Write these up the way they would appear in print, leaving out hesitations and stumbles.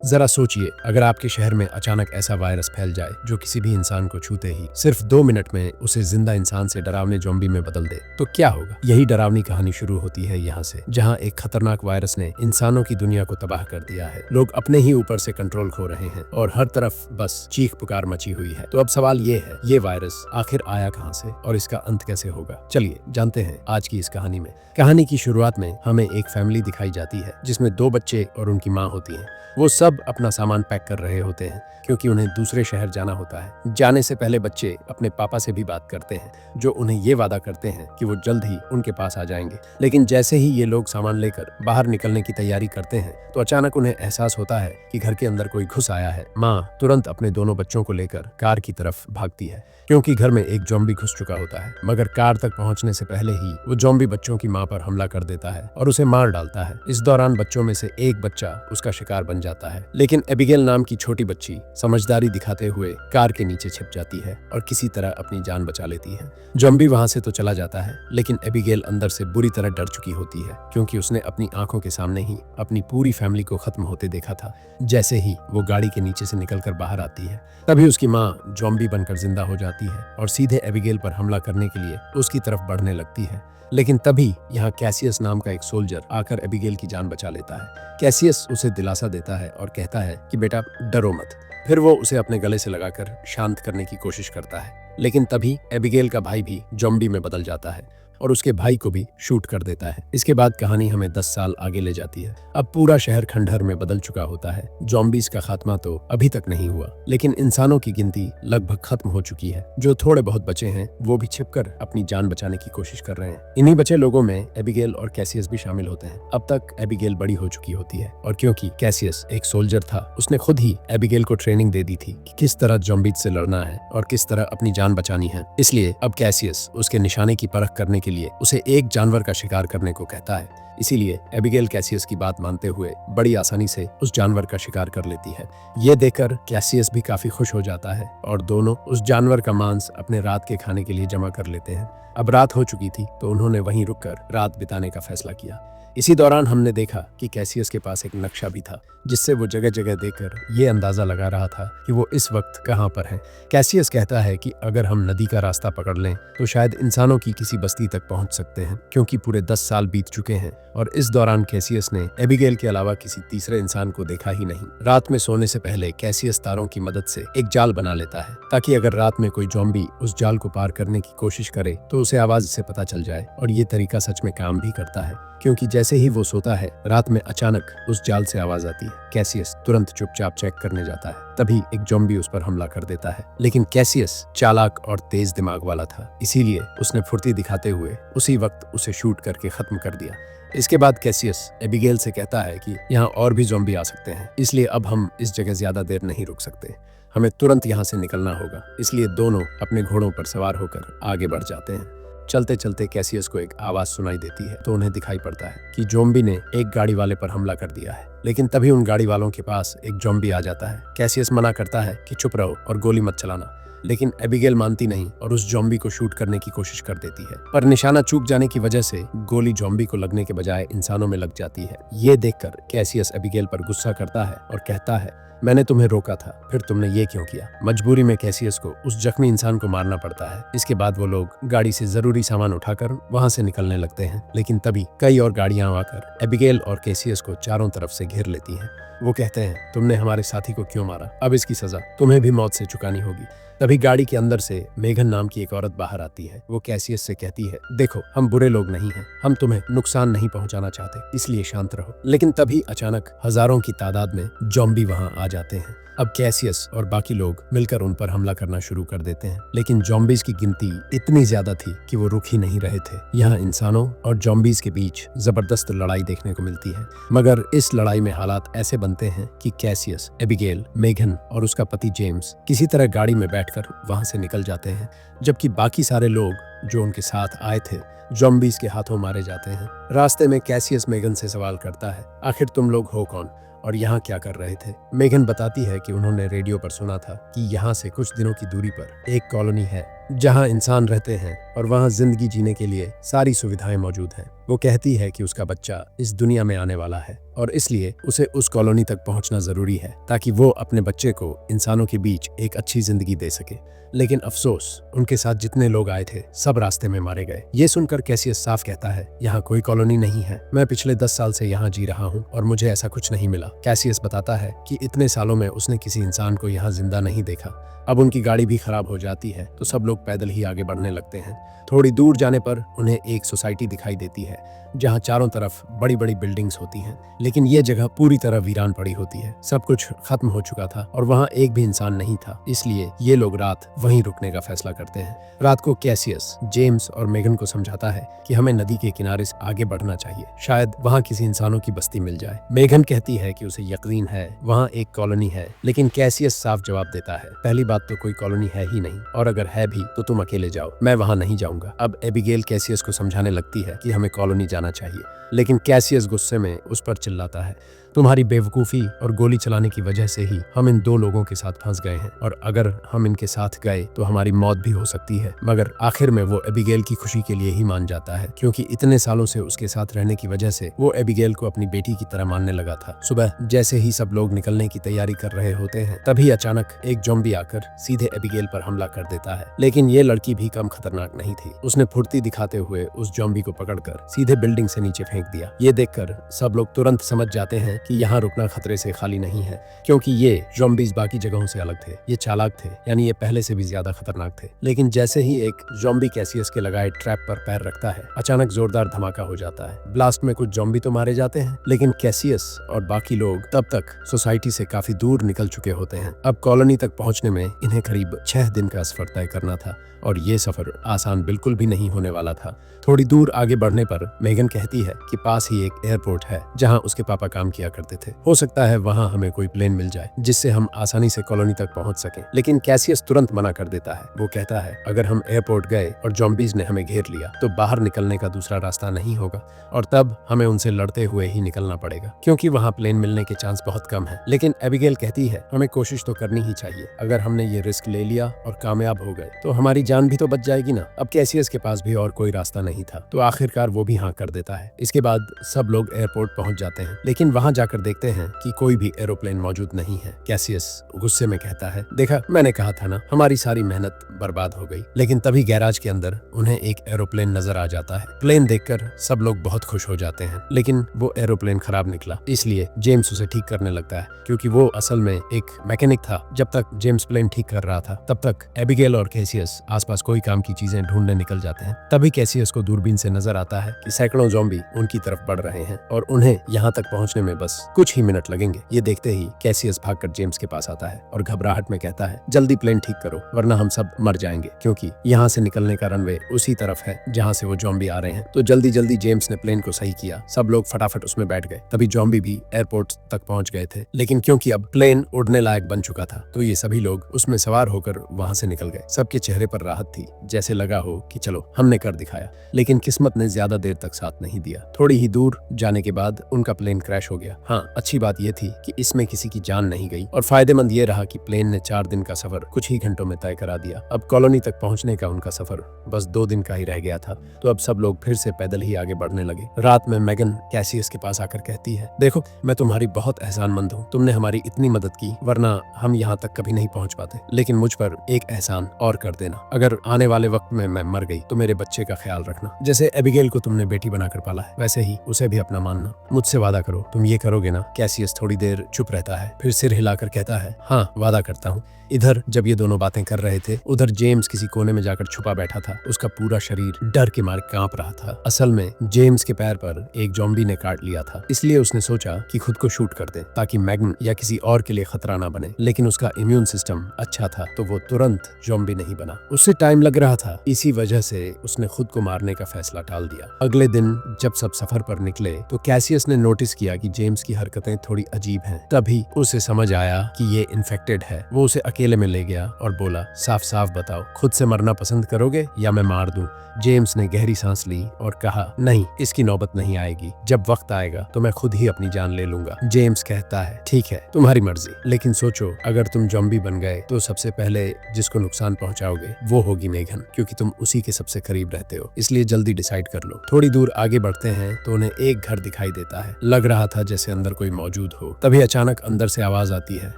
जरा सोचिए, अगर आपके शहर में अचानक ऐसा वायरस फैल जाए जो किसी भी इंसान को छूते ही सिर्फ 2 मिनट में उसे जिंदा इंसान से डरावने ज़ॉम्बी में बदल दे, तो क्या होगा। यही डरावनी कहानी शुरू होती है यहाँ से, जहाँ एक खतरनाक वायरस ने इंसानों की दुनिया को तबाह कर दिया है। लोग अपने ही ऊपर से कंट्रोल खो रहे हैं और हर तरफ बस चीख पुकार मची हुई है। तो अब सवाल ये है, ये वायरस आखिर आया कहाँ से और इसका अंत कैसे होगा। चलिए जानते हैं आज की इस कहानी में। कहानी की शुरुआत में हमें एक फैमिली दिखाई जाती है जिसमें 2 बच्चे और उनकी माँ होती है। वो सब अपना सामान पैक कर रहे होते हैं क्योंकि उन्हें दूसरे शहर जाना होता है। जाने से पहले बच्चे अपने पापा से भी बात करते हैं, जो उन्हें ये वादा करते हैं कि वो जल्द ही उनके पास आ जाएंगे। लेकिन जैसे ही ये लोग सामान लेकर बाहर निकलने की तैयारी करते हैं तो अचानक उन्हें एहसास होता है कि घर के अंदर कोई घुस आया है। माँ तुरंत अपने दोनों बच्चों को लेकर कार की तरफ भागती है क्योंकि घर में एक ज़ॉम्बी घुस चुका होता है। मगर कार तक पहुंचने से पहले ही वो ज़ॉम्बी बच्चों की माँ पर हमला कर देता है और उसे मार डालता है। इस दौरान बच्चों में से एक बच्चा उसका शिकार बन जाता है, लेकिन एबिगेल नाम की छोटी बच्ची समझदारी दिखाते हुए कार के नीचे छिप जाती है और किसी तरह अपनी जान बचा लेती है। ज़ॉम्बी वहां से तो चला जाता है, लेकिन एबिगेल अंदर से बुरी तरह डर चुकी होती है क्योंकि उसने अपनी आंखों के सामने ही अपनी पूरी फैमिली को खत्म होते देखा था। जैसे ही वो गाड़ी के नीचे से निकलकर बाहर आती है, तभी उसकी माँ ज़ॉम्बी बनकर जिंदा हो जाती है और सीधे एबिगेल पर हमला करने के लिए उसकी तरफ बढ़ने लगती है। लेकिन तभी यहाँ कैसियस नाम का एक सोल्जर आकर एबिगेल की जान बचा लेता है। कैसियस उसे दिलासा देता है और कहता है कि बेटा डरो मत। फिर वो उसे अपने गले से लगाकर शांत करने की कोशिश करता है, लेकिन तभी एबिगेल का भाई भी ज़ॉम्बी में बदल जाता है और उसके भाई को भी शूट कर देता है। इसके बाद कहानी हमें 10 साल आगे ले जाती है। अब पूरा शहर खंडहर में बदल चुका होता है। ज़ॉम्बीज का खात्मा तो अभी तक नहीं हुआ, लेकिन इंसानों की गिनती लगभग खत्म हो चुकी है। जो थोड़े बहुत बचे हैं वो भी छिपकर अपनी जान बचाने की कोशिश कर रहे हैं। इन्हीं बचे लोगों में एबिगेल और कैसियस भी शामिल होते हैं। अब तक एबिगेल बड़ी हो चुकी होती है और क्योंकि कैसियस एक सोल्जर था, उसने खुद ही एबिगेल को ट्रेनिंग दे दी थी कि किस तरह ज़ॉम्बीज से लड़ना है और किस तरह अपनी जान बचानी है। इसलिए अब कैसियस उसके निशाने की परख करने के लिए उसे एक जानवर का शिकार करने को कहता है। इसीलिए एबिगेल कैसियस की बात मानते हुए बड़ी आसानी से उस जानवर का शिकार कर लेती है। ये देखकर कैसियस भी काफी खुश हो जाता है और दोनों उस जानवर का मांस अपने रात के खाने के लिए जमा कर लेते हैं। अब रात हो चुकी थी तो उन्होंने वहीं रुककर रात बिताने का फैसला किया। इसी दौरान हमने देखा कि कैसियस के पास एक नक्शा भी था, जिससे वो जगह जगह देखकर ये अंदाजा लगा रहा था कि वो इस वक्त कहाँ पर है। कैसियस कहता है कि अगर हम नदी का रास्ता पकड़ लें तो शायद इंसानों की किसी बस्ती तक पहुंच सकते हैं, क्योंकि पूरे 10 साल बीत चुके हैं और इस दौरान कैसियस ने एबिगेल के अलावा किसी तीसरे इंसान को देखा ही नहीं। रात में सोने से पहले कैसियस तारों की मदद से एक जाल बना लेता है ताकि अगर रात में कोई ज़ॉम्बी उस जाल को पार करने की कोशिश करे तो उसे आवाज से पता चल जाए। और ये तरीका सच में काम भी करता है, क्योंकि जैसे ही वो सोता है रात में अचानक उस जाल से आवाज आती है। कैसियस तुरंत चुपचाप चेक करने जाता है, तभी एक ज़ॉम्बी उस पर हमला कर देता है। लेकिन कैसियस चालाक और तेज दिमाग वाला था, इसीलिए उसने फुर्ती दिखाते हुए उसी वक्त उसे शूट करके खत्म कर दिया। इसके बाद कैसियस एबिगेल से कहता है कि यहाँ और भी ज़ॉम्बी आ सकते हैं, इसलिए अब हम इस जगह ज्यादा देर नहीं रुक सकते, हमें तुरंत यहाँ से निकलना होगा। इसलिए दोनों अपने घोड़ों पर सवार होकर आगे बढ़ जाते हैं। चलते चलते कैसियस को एक आवाज सुनाई देती है तो उन्हें दिखाई पड़ता है कि ज़ॉम्बी ने एक गाड़ी वाले पर हमला कर दिया है। लेकिन तभी उन गाड़ी वालों के पास एक ज़ॉम्बी आ जाता है। कैसियस मना करता है कि चुप रहो और गोली मत चलाना, लेकिन एबिगेल मानती नहीं और उस ज़ॉम्बी को शूट करने की कोशिश कर देती है, पर निशाना चूक जाने की वजह से गोली ज़ॉम्बी को लगने के बजाय इंसानों में लग जाती है। ये देखकर कैसियस एबिगेल पर गुस्सा करता है और कहता है, मैंने तुम्हें रोका था, फिर तुमने ये क्यों किया। मजबूरी में कैसियस को उस जख्मी इंसान को मारना पड़ता है। इसके बाद वो लोग गाड़ी से जरूरी सामान उठाकर वहां से निकलने लगते हैं, लेकिन तभी कई और गाड़ियां आकर एबिगेल और कैसियस को चारों तरफ से घेर लेती हैं। वो कहते हैं, तुमने हमारे साथी को क्यों मारा, अब इसकी सजा तुम्हें भी मौत से चुकानी होगी। तभी गाड़ी के अंदर से मेघन नाम की एक औरत बाहर आती है। वो कैसियस से कहती है, देखो हम बुरे लोग नहीं हैं, हम तुम्हें नुकसान नहीं पहुंचाना चाहते, इसलिए शांत रहो। लेकिन तभी अचानक हजारों की तादाद में ज़ॉम्बी वहां आ जाते हैं। अब कैसियस और बाकी लोग मिलकर उन पर हमला करना शुरू कर देते हैं, लेकिन ज़ॉम्बीज की गिनती इतनी ज्यादा थी कि वो रुक ही नहीं रहे थे। यहाँ इंसानों और ज़ॉम्बीज के बीच जबरदस्त लड़ाई देखने को मिलती है, मगर इस लड़ाई में हालात ऐसे बनते हैं कि कैसियस, एबिगेल, मेघन और उसका पति जेम्स किसी तरह गाड़ी में बैठकर वहां से निकल जाते हैं, जबकि बाकी सारे लोग जो उनके साथ आए थे ज़ॉम्बीज के हाथों मारे जाते हैं। रास्ते में कैसियस मेघन से सवाल करता है, आखिर तुम लोग हो कौन और यहाँ क्या कर रहे थे। मेघन बताती है कि उन्होंने रेडियो पर सुना था कि यहाँ से कुछ दिनों की दूरी पर एक कॉलोनी है जहाँ इंसान रहते हैं और वहाँ जिंदगी जीने के लिए सारी सुविधाएं मौजूद हैं। वो कहती है कि उसका बच्चा इस दुनिया में आने वाला है और इसलिए उसे उस कॉलोनी तक पहुंचना जरूरी है ताकि वो अपने बच्चे को इंसानों के बीच एक अच्छी जिंदगी दे सके। लेकिन अफसोस, उनके साथ जितने लोग आए थे सब रास्ते में मारे गए। ये सुनकर कैसियस साफ कहता है, यहाँ कोई कॉलोनी नहीं है। मैं पिछले 10 साल से यहाँ जी रहा हूँ और मुझे ऐसा कुछ नहीं मिला। कैसियस बताता है कि इतने सालों में उसने किसी इंसान को यहाँ जिंदा नहीं देखा। अब उनकी गाड़ी भी खराब हो जाती है तो सब लोग पैदल ही आगे बढ़ने लगते हैं। थोड़ी दूर जाने पर उन्हें एक सोसाइटी दिखाई देती है जहाँ चारों तरफ बड़ी बड़ी बिल्डिंग्स होती हैं, लेकिन ये जगह पूरी तरह वीरान पड़ी होती है। सब कुछ खत्म हो चुका था और वहाँ एक भी इंसान नहीं था, इसलिए ये लोग रात वहीं रुकने का फैसला करते हैं। रात को कैसियस जेम्स और मेगन को समझाता है कि हमें नदी के किनारे से आगे बढ़ना चाहिए, शायद वहाँ किसी इंसानों की बस्ती मिल जाए। मेगन कहती है कि उसे यकीन है वहाँ एक कॉलोनी है, लेकिन कैसियस साफ जवाब देता है, पहली बात तो कोई कॉलोनी है ही नहीं और अगर है भी तो तुम अकेले जाओ, मैं वहाँ नहीं जाऊंगा। अब एबिगेल कैसियस को समझाने लगती है कि हमें कॉलोनी जाना चाहिए, लेकिन कैसियस गुस्से में उस पर चिल्लाता है, तुम्हारी बेवकूफ़ी और गोली चलाने की वजह से ही हम इन 2 लोगों के साथ फंस गए हैं और अगर हम इनके साथ गए तो हमारी मौत भी हो सकती है। मगर आखिर में वो एबिगेल की खुशी के लिए ही मान जाता है, क्योंकि इतने सालों से उसके साथ रहने की वजह से वो एबिगेल को अपनी बेटी की तरह मानने लगा था। सुबह जैसे ही सब लोग निकलने की तैयारी कर रहे होते हैं, तभी अचानक एक ज़ॉम्बी आकर सीधे एबिगेल पर हमला कर देता है। लेकिन ये लड़की भी कम खतरनाक नहीं थी। उसने फुर्ती दिखाते हुए उस ज़ॉम्बी को पकड़कर सीधे बिल्डिंग से नीचे फेंक दिया। ये देखकर सब लोग तुरंत समझ जाते हैं कि यहाँ रुकना खतरे से खाली नहीं है, क्योंकि ये ज़ॉम्बीज़ बाकी जगहों से अलग थे। ये चालाक थे, यानी ये पहले से भी ज्यादा खतरनाक थे। लेकिन जैसे ही एक ज़ॉम्बी कैसियस के लगाए ट्रैप पर पैर रखता है, अचानक जोरदार धमाका हो जाता है। ब्लास्ट में कुछ ज़ॉम्बी तो मारे जाते हैं, लेकिन कैसियस और बाकी लोग तब तक सोसाइटी से काफी दूर निकल चुके होते हैं। अब कॉलोनी तक पहुंचने में इन्हें करीब 6 दिन का सफर तय करना था और ये सफर आसान बिल्कुल भी नहीं होने वाला था। थोड़ी दूर आगे बढ़ने पर मेगन कहती है कि पास ही एक एयरपोर्ट है जहां उसके पापा काम किया करते थे, हो सकता है वहां हमें कोई प्लेन मिल जाए जिससे हम आसानी से कॉलोनी तक पहुंच सकें। लेकिन कैसियस तुरंत मना कर देता है। वो कहता है, अगर हम एयरपोर्ट गए और ज़ॉम्बीज़ ने हमें घेर लिया तो बाहर निकलने का दूसरा रास्ता नहीं होगा और तब हमें उनसे लड़ते हुए ही निकलना पड़ेगा, क्योंकि वहाँ प्लेन मिलने के चांस बहुत कम है। लेकिन एबिगेल कहती है, हमें कोशिश तो करनी ही चाहिए। अगर हमने ये रिस्क ले लिया और कामयाब हो गए तो हमारी जान भी तो बच जाएगी ना। अब कैसियस के पास भी और कोई रास्ता नहीं था, तो आखिरकार वो भी हाँ कर देता है। इसके बाद सब लोग एयरपोर्ट पहुंच जाते हैं, लेकिन वहां जाकर देखते हैं कि कोई भी एरोप्लेन मौजूद नहीं है। कैसियस गुस्से में कहता है, देखा, मैंने कहा था ना, हमारी सारी मेहनत बर्बाद हो गई। लेकिन तभी गैराज के अंदर उन्हें एक एरोप्लेन नजर आ जाता है। प्लेन देखकर सब लोग बहुत खुश हो जाते हैं, लेकिन वो एरोप्लेन खराब निकला, इसलिए जेम्स उसे ठीक करने लगता है, क्योंकि वो असल में एक मैकेनिक था। जब तक जेम्स प्लेन ठीक कर रहा था तब तक एबिगेल और कैसियस आसपास कोई काम की चीजें ढूंढने निकल जाते हैं। तभी कैसियस को दूरबीन से नजर आता है कि सैकड़ों ज़ॉम्बी उनकी तरफ बढ़ रहे हैं और उन्हें यहाँ तक पहुँचने में बस कुछ ही मिनट लगेंगे। ये देखते ही कैसियस भागकर जेम्स के पास आता है और घबराहट में कहता है, जल्दी प्लेन ठीक करो वरना हम सब मर जाएंगे, क्योंकि यहाँ से निकलने का रनवे उसी तरफ है जहाँ से वो ज़ॉम्बी आ रहे हैं। तो जल्दी जल्दी जेम्स ने प्लेन को सही किया। सब लोग फटाफट उसमें बैठ गए। तभी ज़ॉम्बी भी एयरपोर्ट तक पहुँच गए थे, लेकिन क्योंकि अब प्लेन उड़ने लायक बन चुका था तो ये सभी लोग उसमें सवार होकर वहाँ से निकल गए। सबके चेहरे पर राहत थी, जैसे लगा हो कि चलो हमने कर दिखाया। लेकिन किस्मत ने ज्यादा देर तक साथ नहीं दिया। थोड़ी ही दूर जाने के बाद उनका प्लेन क्रैश हो गया। हाँ, अच्छी बात यह थी कि इसमें किसी की जान नहीं गई और फायदेमंद ये रहा कि प्लेन ने 4 दिन का सफर कुछ ही घंटों में तय करा दिया। अब कॉलोनी तक पहुंचने का उनका सफर बस 2 दिन का ही रह गया था, तो अब सब लोग फिर से पैदल ही आगे बढ़ने लगे। रात में मेगन कैसियस के पास आकर कहती है, देखो, मैं तुम्हारी बहुत एहसानमंद हूँ, तुमने हमारी इतनी मदद की, वरना हम यहाँ तक कभी नहीं पहुँच पाते। लेकिन मुझ पर एक एहसान और कर देना, अगर आने वाले वक्त में मैं मर गई तो मेरे बच्चे का ख्याल रखना। जैसे एबिगेल को तुमने बेटी बनाकर पाला है, वैसे ही उसे भी अपना मानना। मुझसे वादा करो, तुम ये करोगे ना? कैसियस थोड़ी देर चुप रहता है, फिर सिर हिलाकर कहता है, हाँ, वादा करता हूँ। इधर जब ये दोनों बातें कर रहे थे, उधर जेम्स किसी कोने में जाकर छुपा बैठा था। उसका पूरा शरीर डर के मारे कांप रहा था। असल में जेम्स के पैर पर एक ज़ॉम्बी ने काट लिया था, इसलिए उसने सोचा कि खुद को शूट कर दे ताकि मैगन या किसी और के लिए खतरा ना बने। लेकिन उसका इम्यून सिस्टम अच्छा था, तो वो तुरंत ज़ॉम्बी नहीं बना। उससे टाइम लग रहा था, इसी वजह से उसने खुद को मारने का फैसला टाल दिया। अगले दिन जब सब सब सफर पर निकले तो कैसियस ने नोटिस किया कि जेम्स की हरकतें थोड़ी अजीब हैं। तभी उसे समझ आया कि ये इन्फेक्टेड है। वो उसे अकेले में ले गया और बोला, साफ साफ बताओ, खुद से मरना पसंद करोगे या मैं मार दूं? जेम्स ने गहरी सांस ली और कहा, नहीं, इसकी नौबत नहीं आएगी। जब वक्त आएगा तो मैं खुद ही अपनी जान ले लूंगा। जेम्स कहता है, ठीक है, तुम्हारी मर्जी, लेकिन सोचो, अगर तुम ज़ॉम्बी बन गए तो सबसे पहले जिसको नुकसान पहुंचाओगे वो होगी मेघन, क्योंकि तुम उसी के सबसे करीब रहते हो। इसलिए जल्दी डिसाइड कर लो। थोड़ी दूर आगे बढ़ते हैं तो उन्हें एक घर दिखाई देता है। लग रहा था जैसे अंदर कोई मौजूद हो। तभी अचानक अंदर से आवाज आती है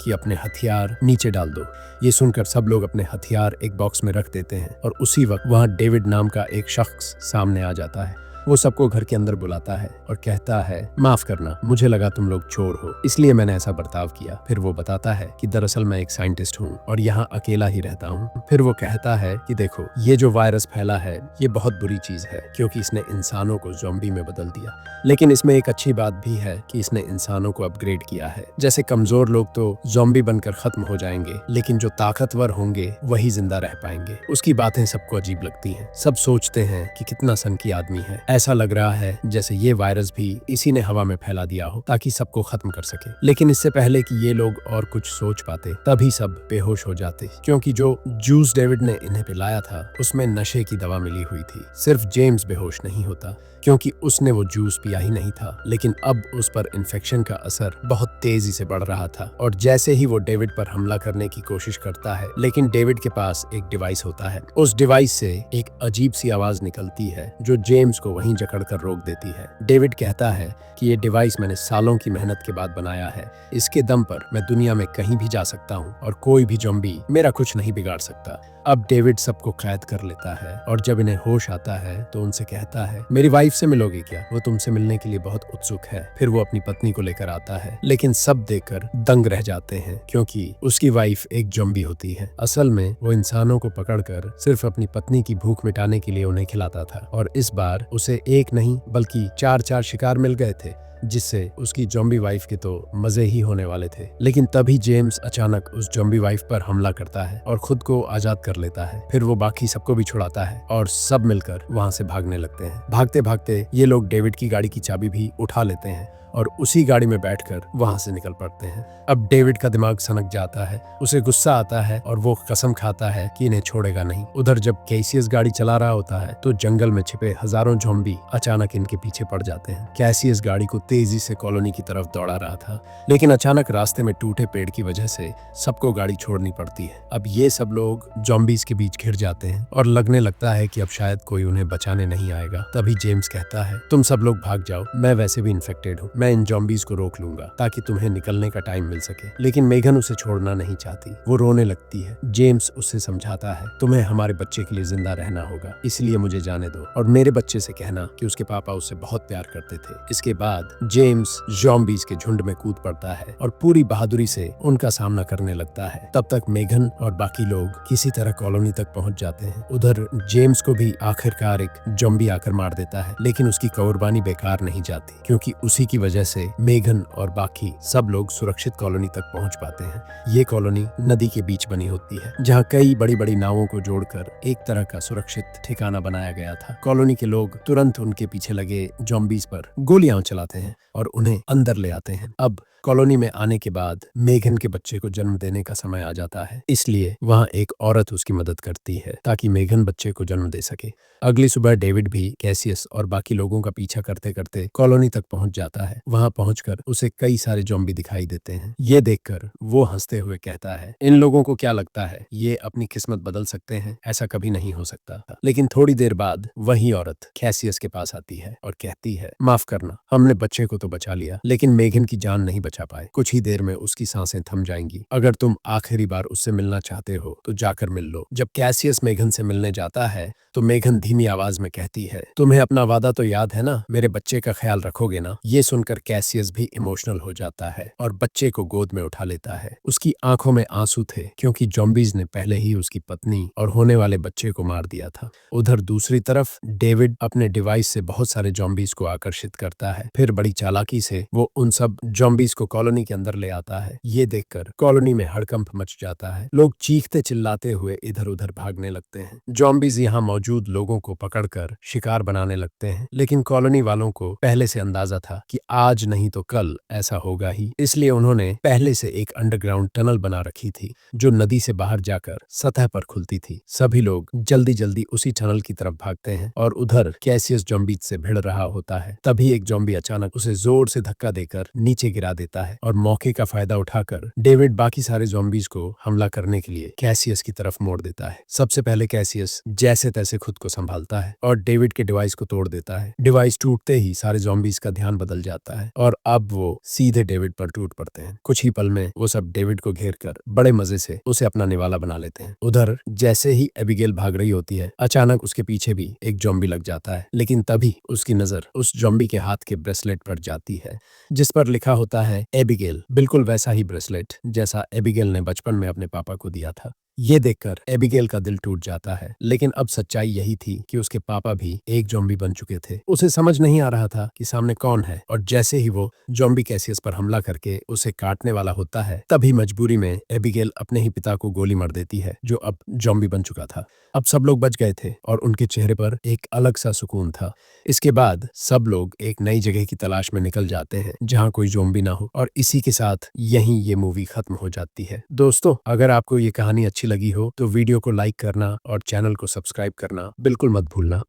कि अपने हथियार नीचे डाल दो। ये सुनकर सब लोग अपने हथियार एक बॉक्स में रख देते हैं और उसी वक्त वहाँ डेविड नाम का एक शख्स सामने आ जाता है। वो सबको घर के अंदर बुलाता है और कहता है, माफ करना, मुझे लगा तुम लोग चोर हो, इसलिए मैंने ऐसा बर्ताव किया। फिर वो बताता है कि दरअसल मैं एक साइंटिस्ट हूँ और यहाँ अकेला ही रहता हूँ। फिर वो कहता है कि देखो, ये जो वायरस फैला है ये बहुत बुरी चीज है, क्योंकि इसने इंसानों को ज़ॉम्बी में बदल दिया। लेकिन इसमें एक अच्छी बात भी है कि इसने इंसानों को अपग्रेड किया है। जैसे कमजोर लोग तो ज़ॉम्बी बनकर खत्म हो जाएंगे, लेकिन जो ताकतवर होंगे वही जिंदा रह पाएंगे। उसकी बातें सबको अजीब लगती हैं। सब सोचते हैं कि कितना सनकी आदमी है। ऐसा लग रहा है जैसे ये वायरस भी इसी ने हवा में फैला दिया हो ताकि सबको खत्म कर सके। लेकिन इससे पहले कि ये लोग और कुछ सोच पाते, तभी सब बेहोश हो जाते, क्योंकि जो जूस डेविड ने इन्हें पिलाया था उसमें नशे की दवा मिली हुई थी। सिर्फ जेम्स बेहोश नहीं होता, क्योंकि उसने वो जूस पिया ही नहीं था, लेकिन अब उस पर इन्फेक्शन का असर बहुत तेजी से बढ़ रहा था। और जैसे ही वो डेविड पर हमला करने की कोशिश करता है, लेकिन डेविड के पास एक डिवाइस होता है। उस डिवाइस से एक अजीब सी आवाज निकलती है जो जेम्स को वहीं जकड़कर रोक देती है। डेविड कहता है कि ये डिवाइस मैंने सालों की मेहनत के बाद बनाया है। इसके दम पर मैं दुनिया में कहीं भी जा सकता हूँ और कोई भी ज़ॉम्बी मेरा कुछ नहीं बिगाड़ सकता। अब डेविड सबको कैद कर लेता है और जब इन्हें होश आता है तो उनसे कहता है, मेरी वाइफ से मिलोगे क्या? वो तुमसे मिलने के लिए बहुत उत्सुक है। फिर वो अपनी पत्नी को लेकर आता है, लेकिन सब देखकर दंग रह जाते हैं, क्योंकि उसकी वाइफ एक ज़ॉम्बी होती है। असल में वो इंसानों को पकड़कर सिर्फ अपनी पत्नी की भूख मिटाने के लिए उन्हें खिलाता था, और इस बार उसे एक नहीं बल्कि चार शिकार मिल गए थे, जिससे उसकी ज़ॉम्बी वाइफ के तो मजे ही होने वाले थे। लेकिन तभी जेम्स अचानक उस ज़ॉम्बी वाइफ पर हमला करता है और खुद को आजाद कर लेता है। फिर वो बाकी सबको भी छुड़ाता है और सब मिलकर वहां से भागने लगते हैं। भागते भागते ये लोग डेविड की गाड़ी की चाबी भी उठा लेते हैं और उसी गाड़ी में बैठकर वहां से निकल पड़ते हैं। अब डेविड का दिमाग सनक जाता है, उसे गुस्सा आता है और वो कसम खाता है कि इन्हें छोड़ेगा नहीं। उधर जब कैसियस गाड़ी चला रहा होता है तो जंगल में छिपे हजारों ज़ॉम्बी अचानक इनके पीछे पड़ जाते हैं। कैसियस गाड़ी को तेजी से कॉलोनी की तरफ दौड़ा रहा था, लेकिन अचानक रास्ते में टूटे पेड़ की वजह से सबको गाड़ी छोड़नी पड़ती है। अब ये सब लोग ज़ॉम्बीज के बीच घिर जाते हैं और लगने लगता है कि अब शायद कोई उन्हें बचाने नहीं आएगा। तभी जेम्स कहता है, तुम सब लोग भाग जाओ, मैं वैसे भी इन्फेक्टेड हूँ, मैं इन ज़ॉम्बीज को रोक लूंगा ताकि तुम्हें निकलने का टाइम मिल सके। लेकिन मेघन उसे छोड़ना नहीं चाहती, वो रोने लगती है। जेम्स उससे समझाता है, तुम्हें हमारे बच्चे के लिए जिंदा रहना होगा, इसलिए मुझे जाने दो और मेरे बच्चे से कहना कि उसके पापा उससे बहुत प्यार करते थे। इसके बाद जेम्स ज़ॉम्बीज के झुंड में कूद पड़ता है और पूरी बहादुरी से उनका सामना करने लगता है। तब तक मेघन और बाकी लोग किसी तरह कॉलोनी तक पहुंच जाते हैं। उधर जेम्स को भी आखिरकार एक ज़ॉम्बी आकर मार देता है, लेकिन उसकी कुर्बानी बेकार नहीं जाती, क्योंकि उसी की वजह से मेघन और बाकी सब लोग सुरक्षित कॉलोनी तक पहुंच पाते हैं। ये कॉलोनी नदी के बीच बनी होती है, जहां कई बड़ी बड़ी नावों को जोड़कर एक तरह का सुरक्षित ठिकाना बनाया गया था। कॉलोनी के लोग तुरंत उनके पीछे लगे ज़ॉम्बीज पर गोलियां चलाते हैं और उन्हें अंदर ले आते हैं। अब कॉलोनी में आने के बाद मेघन के बच्चे को जन्म देने का समय आ जाता है, इसलिए वहाँ एक औरत उसकी मदद करती है ताकि मेघन बच्चे को जन्म दे सके। अगली सुबह डेविड भी कैसियस और बाकी लोगों का पीछा करते करते कॉलोनी तक पहुंच जाता है। वहां पहुंचकर उसे कई सारे ज़ॉम्बी दिखाई देते हैं। ये देखकर वो हंसते हुए कहता है, इन लोगों को क्या लगता है ये अपनी किस्मत बदल सकते हैं? ऐसा कभी नहीं हो सकता। लेकिन थोड़ी देर बाद वही औरत कैसियस के पास आती है और कहती है, माफ करना, हमने बच्चे को तो बचा लिया, लेकिन मेघन की जान नहीं बचा पाए। कुछ ही देर में उसकी सांसें थम जाएंगी। अगर तुम आखिरी बार उससे मिलना चाहते हो तो जाकर मिल लो। जब कैसियस मेघन से मिलने जाता है तो मेघन धीमी आवाज में कहती है, तुम्हें अपना वादा तो याद है ना, मेरे बच्चे का ख्याल रखोगे ना? ये सुनकर कैसियस भी इमोशनल हो जाता है और बच्चे को गोद में उठा लेता है। उसकी आंखों में आंसू थे, क्योंकि ज़ॉम्बीज ने पहले ही उसकी पत्नी और होने वाले बच्चे को मार दिया था। उधर दूसरी तरफ डेविड अपने डिवाइस से बहुत सारे ज़ॉम्बीज को आकर्षित करता है। फिर बड़ी चालाकी से वो उन सब ज़ॉम्बीज को उसको कॉलोनी के अंदर ले आता है। ये देखकर कॉलोनी में हड़कंप मच जाता है। लोग चीखते चिल्लाते हुए इधर उधर भागने लगते हैं। जॉम्बीज यहाँ मौजूद लोगों को पकड़कर शिकार बनाने लगते हैं, लेकिन कॉलोनी वालों को पहले से अंदाजा था कि आज नहीं तो कल ऐसा होगा ही। इसलिए उन्होंने पहले से एक अंडरग्राउंड टनल बना रखी थी जो नदी से बाहर जाकर सतह पर खुलती थी। सभी लोग जल्दी जल्दी उसी टनल की तरफ भागते हैं और उधर कैसियस जॉम्बीज से भिड़ रहा होता है। तभी एक जॉम्बी अचानक उसे जोर से धक्का देकर नीचे गिरा देता है और मौके का फायदा उठाकर डेविड बाकी सारे जॉम्बीज को हमला करने के लिए कैसियस की तरफ मोड़ देता है। सबसे पहले कैसियस जैसे तैसे खुद को संभालता है और डेविड के डिवाइस को तोड़ देता है। डिवाइस टूटते ही सारे जॉम्बीज का ध्यान बदल जाता है और अब वो सीधे डेविड पर टूट पड़ते हैं। कुछ ही पल में वो सब डेविड को घेर कर बड़े मजे से उसे अपना निवाला बना लेते हैं। उधर जैसे ही एबिगेल भाग रही होती है, अचानक उसके पीछे भी एक जॉम्बी लग जाता है, लेकिन तभी उसकी नजर उस जॉम्बी के हाथ के ब्रेसलेट पर जाती है जिस पर लिखा होता है एबिगेल। बिल्कुल वैसा ही ब्रेसलेट जैसा एबिगेल ने बचपन में अपने पापा को दिया था। ये देखकर एबिगेल का दिल टूट जाता है, लेकिन अब सच्चाई यही थी कि उसके पापा भी एक जॉम्बी बन चुके थे। उसे समझ नहीं आ रहा था कि सामने कौन है, और जैसे ही वो जॉम्बी कैसियस पर हमला करके उसे काटने वाला होता है, तभी मजबूरी में एबिगेल अपने ही पिता को गोली मार देती है जो अब जॉम्बी बन चुका था। अब सब लोग बच गए थे और उनके चेहरे पर एक अलग सा सुकून था। इसके बाद सब लोग एक नई जगह की तलाश में निकल जाते हैं जहाँ कोई जॉम्बी ना हो, और इसी के साथ यहीं ये मूवी खत्म हो जाती है। दोस्तों, अगर आपको ये कहानी अच्छी लगी हो तो वीडियो को लाइक करना और चैनल को सब्सक्राइब करना बिल्कुल मत भूलना।